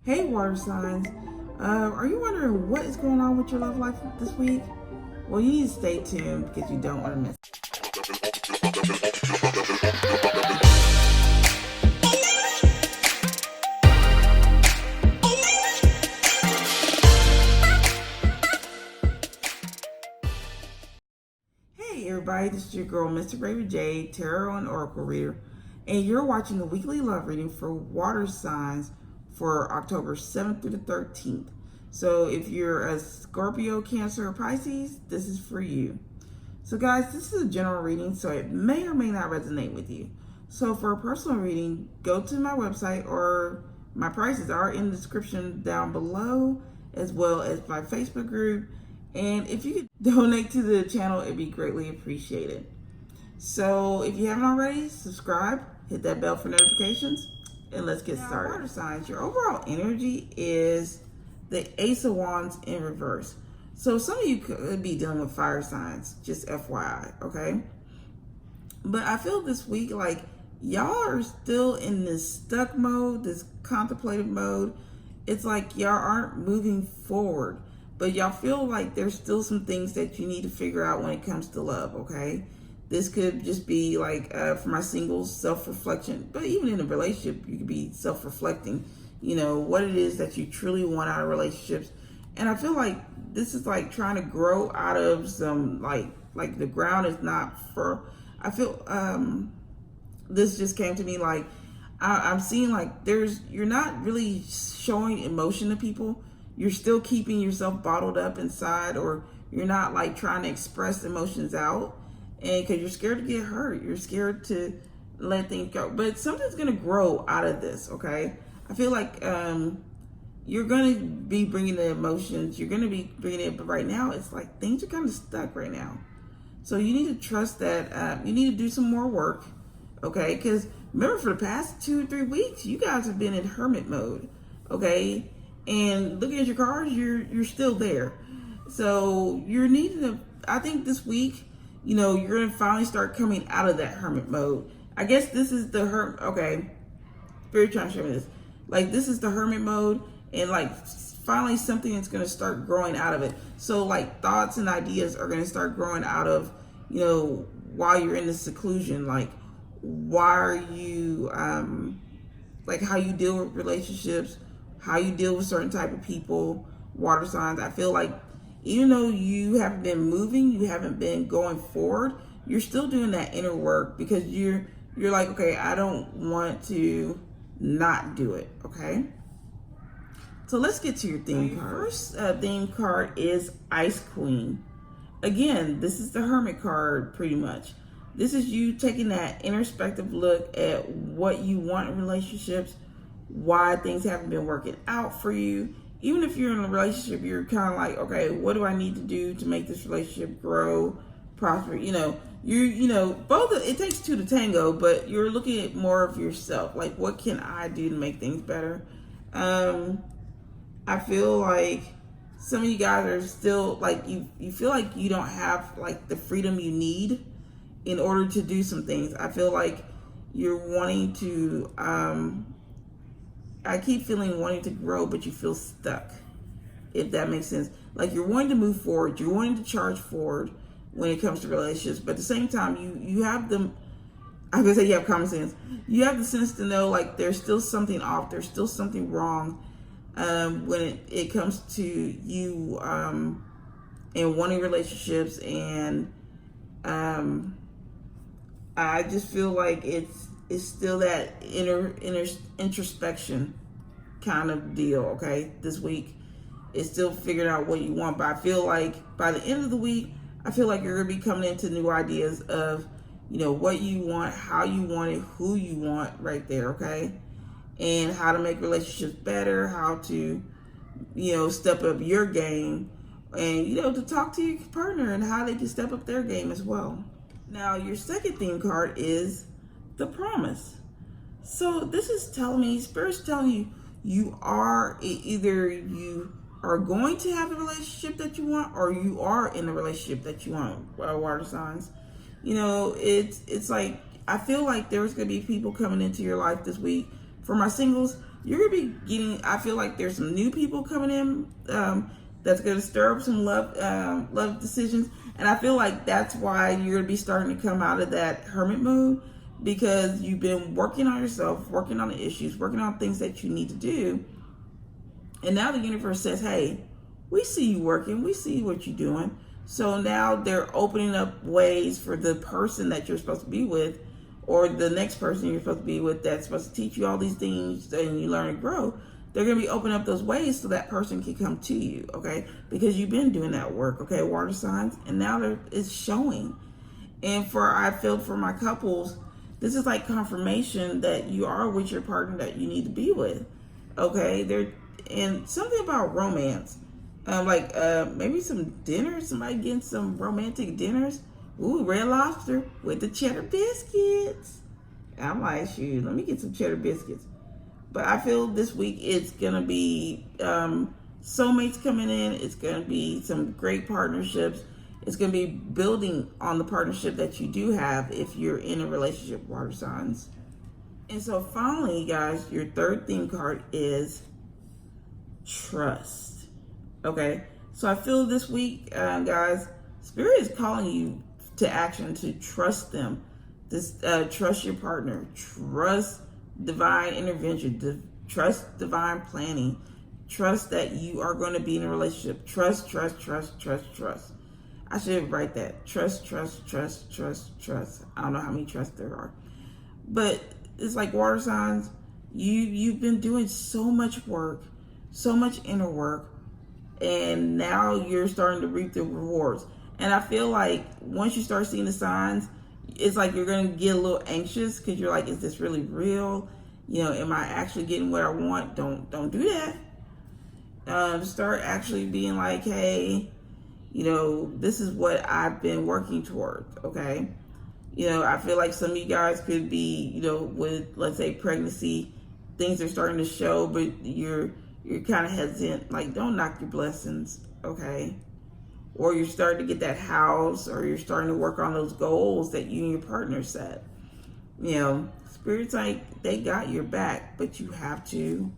Hey water signs, are you wondering what is going on with your love life this week? Well, you need to stay tuned because you don't want to miss it. Hey everybody, this is your girl, MRavenJade, Tarot and Oracle Reader, and you're watching a weekly love reading for water signs for October 7th through the 13th. So if you're a Scorpio, Cancer, or Pisces, this is for you. So guys, this is a general reading, so it may or may not resonate with you. So for a personal reading, go to my website, or my prices are in the description down below, as well as my Facebook group. And if you could donate to the channel, it'd be greatly appreciated. So if you haven't already, subscribe, hit that bell for notifications, and let's get started. Water signs, your overall energy is the Ace of Wands in reverse. So some of you could be dealing with fire signs, just FYI, okay? But I feel this week like y'all are still in this stuck mode, this contemplative mode. It's like y'all aren't moving forward, but y'all feel like there's still some things that you need to figure out when it comes to love, okay? This could just be like, for my singles, self-reflection, but even in a relationship, you could be self-reflecting, you know, what it is that you truly want out of relationships. And I feel like this is like trying to grow out of some, like the ground is not for, I feel, this just came to me like, I'm seeing like you're not really showing emotion to people. You're still keeping yourself bottled up inside, or you're not like trying to express emotions out. And because you're scared to get hurt, you're scared to let things go. But something's going to grow out of this, okay? I feel like you're going to be bringing the emotions. You're going to be bringing it. But right now, it's like things are kind of stuck right now. So you need to trust that. You need to do some more work, okay? Because remember, for the past 2 or 3 weeks, you guys have been in hermit mode, okay? And looking at your cards, you're still there. So you're needing to, I think this week, you know, you're going to finally start coming out of that hermit mode. I guess this is the okay. Spirit trying to show me this. Like, this is the hermit mode, and like finally something is going to start growing out of it. So like thoughts and ideas are going to start growing out of, you know, while you're in this seclusion. Like, why are you, like how you deal with relationships, how you deal with certain type of people, water signs. I feel like even though you haven't been moving, you haven't been going forward, you're still doing that inner work, because you're like, okay, I don't want to not do it, okay? So let's get to your theme card. First theme card is Ice Queen. Again, this is the Hermit card pretty much. This is you taking that introspective look at what you want in relationships, why things haven't been working out for you. Even if you're in a relationship, you're kind of like, okay, what do I need to do to make this relationship grow, prosper? You know, both, it takes two to tango, but you're looking at more of yourself. Like, what can I do to make things better? I feel like some of you guys are still like, you feel like you don't have like the freedom you need in order to do some things. I feel like you're wanting to, I keep feeling wanting to grow, but you feel stuck, if that makes sense. Like, you're wanting to move forward, you're wanting to charge forward when it comes to relationships, but at the same time, you have them, I'm gonna say you have common sense. You have the sense to know like there's still something off, there's still something wrong when it comes to you and wanting relationships. And I just feel like it's still that inner introspection kind of deal, okay? This week, it's still figuring out what you want, but I feel like by the end of the week, I feel like you're gonna be coming into new ideas of, you know, what you want, how you want it, who you want right there, okay? And how to make relationships better, how to, you know, step up your game, and, you know, to talk to your partner and how they can step up their game as well. Now, your second theme card is the Promise. So this is telling me, Spirit's telling you, you are either you are going to have the relationship that you want, or you are in the relationship that you want, water signs. You know, it's like, I feel like there's going to be people coming into your life this week. For my singles, you're gonna be getting, I feel like there's some new people coming in that's gonna stir up some love decisions. And I feel like that's why you're gonna be starting to come out of that hermit mode, because you've been working on yourself, working on the issues, working on things that you need to do. And now the universe says, hey, we see you working, we see what you're doing. So now they're opening up ways for the person that you're supposed to be with, or the next person you're supposed to be with that's supposed to teach you all these things and you learn and grow. They're going to be opening up those ways so that person can come to you, okay? Because you've been doing that work, okay, water signs, and now it's showing. And I feel for my couples, this is like confirmation that you are with your partner that you need to be with, okay? And something about romance. Maybe some dinner, somebody getting some romantic dinners. Ooh, Red Lobster with the cheddar biscuits. I'm like, shoot, let me get some cheddar biscuits. But I feel this week it's gonna be soulmates coming in. It's gonna be some great partnerships. It's gonna be building on the partnership that you do have if you're in a relationship, water signs. And so finally, guys, your third theme card is trust. Okay, so I feel this week, guys, Spirit is calling you to action, to trust them. Trust your partner. Trust divine intervention. Trust divine planning. Trust that you are going to be in a relationship. Trust. I should write that. Trust. I don't know how many trusts there are, but it's like water signs. You've been doing so much work, so much inner work. And now you're starting to reap the rewards. And I feel like once you start seeing the signs, it's like you're going to get a little anxious because you're like, is this really real? You know, am I actually getting what I want? Don't do that. Start actually being like, hey, you know, this is what I've been working towards, okay? You know, I feel like some of you guys could be, you know, with, let's say, pregnancy, things are starting to show, but you're kind of hesitant, like, don't knock your blessings, okay? Or you're starting to get that house, or you're starting to work on those goals that you and your partner set. You know, Spirit's like, they got your back, but you have to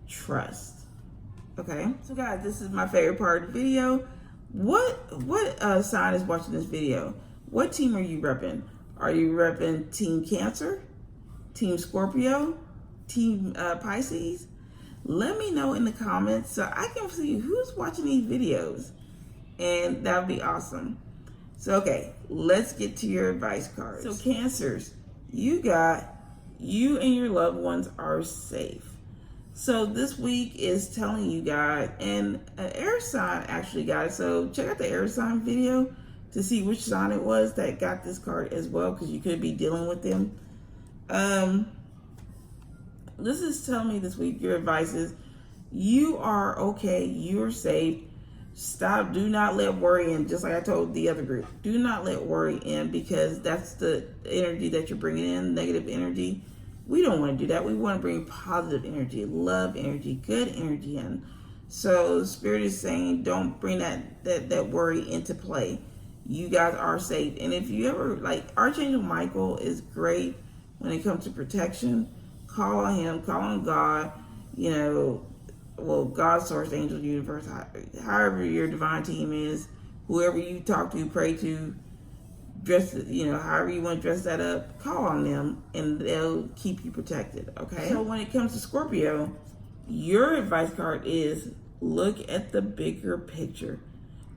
trust, okay? So guys, this is my favorite part of the video. What sign is watching this video? What team are you repping? Are you repping Team Cancer, Team Scorpio, Team Pisces? Let me know in the comments so I can see who's watching these videos, and that would be awesome. So, okay, let's get to your advice cards. So, Cancers, you and your loved ones are safe. So, this week is telling you guys, and an air sign actually got it. So, check out the air sign video to see which sign it was that got this card as well, because you could be dealing with them. This is telling me this week, your advice is you are okay, you're safe. Stop, do not let worry in, just like I told the other group. Do not let worry in, because that's the energy that you're bringing in, negative energy. We don't want to do that. We want to bring positive energy, love energy, good energy in. So Spirit is saying don't bring that worry into play. You guys are safe. And if you ever, like, Archangel Michael is great when it comes to protection. Call on him, call on God, you know, well, God, source, angel, universe, however your divine team is, whoever you talk to, pray to, dress, you know, however you want to dress that up, call on them and they'll keep you protected, okay? So when it comes to Scorpio, your advice card is look at the bigger picture,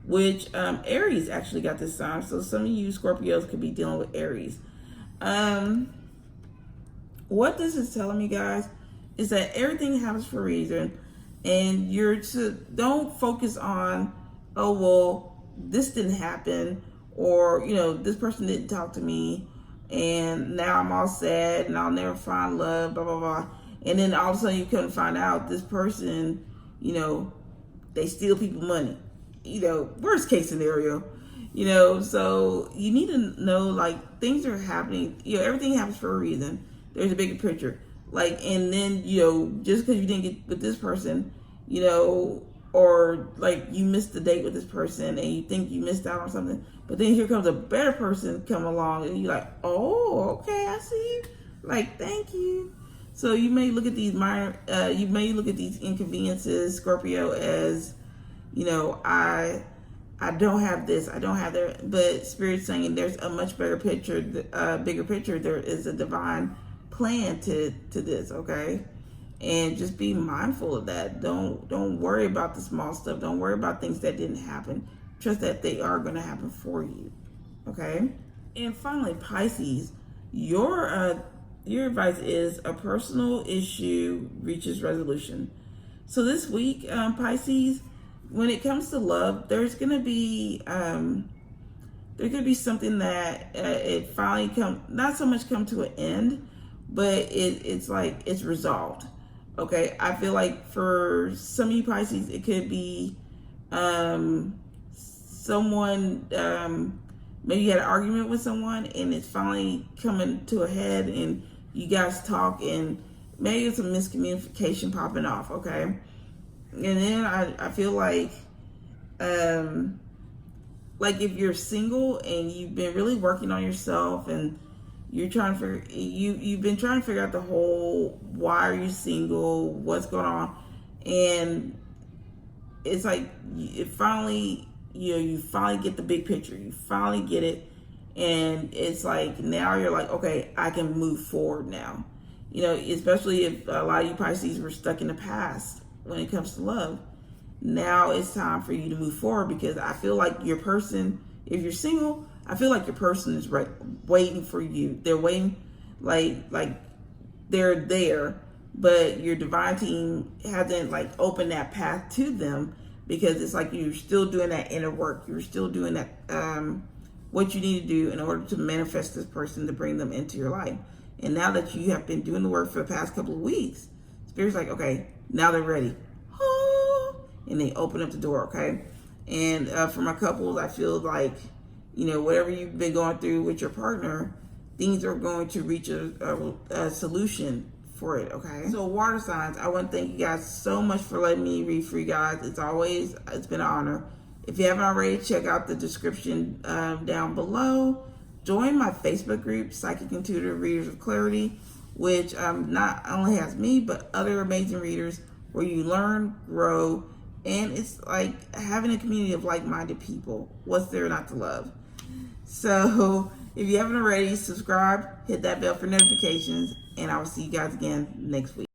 which Aries actually got this sign. So some of you Scorpios could be dealing with Aries. What this is telling me, guys, is that everything happens for a reason, and don't focus on, oh, well, this didn't happen, or, you know, this person didn't talk to me, and now I'm all sad, and I'll never find love, blah, blah, blah. And then all of a sudden you come to find out this person, you know, they steal people money. You know, worst case scenario. You know, so you need to know, like, things are happening, you know, everything happens for a reason. There's a bigger picture. Like, and then, you know, just because you didn't get with this person, you know, or like you missed the date with this person and you think you missed out on something, but then here comes a better person come along and you're like, oh, okay, I see you. Like, thank you. So you may look at these inconveniences, Scorpio, as, I don't have this, I don't have that, but Spirit's saying there's a much bigger picture. There is a divine plan to this, okay? And just be mindful of that. Don't worry about the small stuff. Don't worry about things that didn't happen. Trust that they are going to happen for you, okay? And finally, Pisces, your advice is a personal issue reaches resolution. So this week, Pisces, when it comes to love, there's gonna be something that it finally not so much come to an end, but it's like it's resolved. Okay, I feel like for some of you Pisces, it could be someone, maybe you had an argument with someone and it's finally coming to a head and you guys talk, and maybe it's a miscommunication popping off, okay? And then I feel like if you're single and you've been really working on yourself and you're trying to you've been trying to figure out the whole, why are you single, what's going on, and it's like it finally, you finally get the big picture, you finally get it, and it's like now you're like, okay, I can move forward now. Especially if a lot of you Pisces were stuck in the past when it comes to love. Now it's time for you to move forward, because I feel like your person, if you're single, I feel like your person is waiting for you. They're waiting, like they're there, but your divine team hasn't opened that path to them, because it's like you're still doing that inner work. You're still doing that, what you need to do in order to manifest this person, to bring them into your life. And now that you have been doing the work for the past couple of weeks, Spirit's like, okay, now they're ready. And they open up the door, okay? And for my couples, I feel like, whatever you've been going through with your partner, things are going to reach a solution for it, okay? So water signs, I want to thank you guys so much for letting me read for you guys. It's been an honor. If you haven't already, check out the description down below. Join my Facebook group, Psychic Intuitive Readers of Clarity, which not only has me, but other amazing readers, where you learn, grow, and it's like having a community of like-minded people. What's there not to love? So if you haven't already, subscribe, hit that bell for notifications, and I will see you guys again next week.